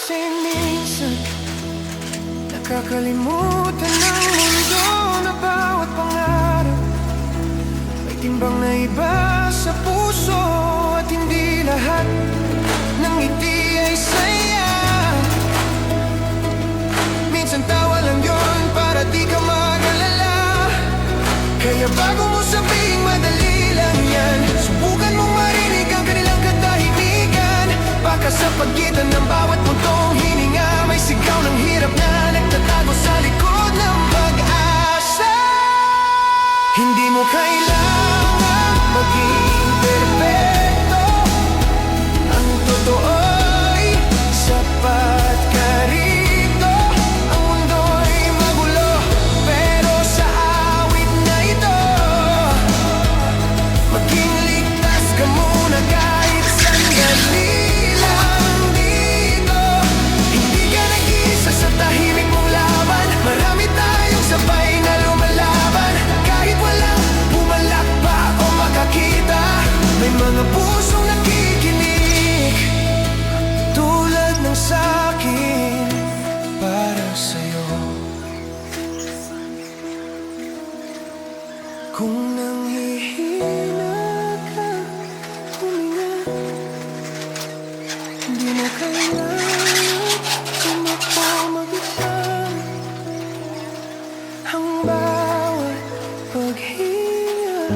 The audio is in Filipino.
Kasi minsan nakakalimutan ng mundo na bawat pangarap may timbang na iba sa puso. At hindi lahat ng ngiti ay saya. Minsan tawa lang yun para di ka mag-alala. Kaya bago mo sabihing madali lang yan, subukan mong marinig ang kanilang katahimikan. Baka sa pagitan ng bawat puntong hininga may sigaw ng hirap na nagtatago sa likod ng pag-asa. Hindi mo kailangan maging perfecto. Ang totoo'y sapat ka rito. Ang mundo'y magulo, pero sa awit na ito maging ligtas ka muna kahit sandali. Marami tayong sabay na lumalaban. Kahit walang pumalakpak o makakita, may mga pusong nakikinig tulad ng sa'kin para sa'yo. Kung nanghihina ka, huminga. Hindi mo kailangan tumakbo mag-isa. Ang bawat paghinga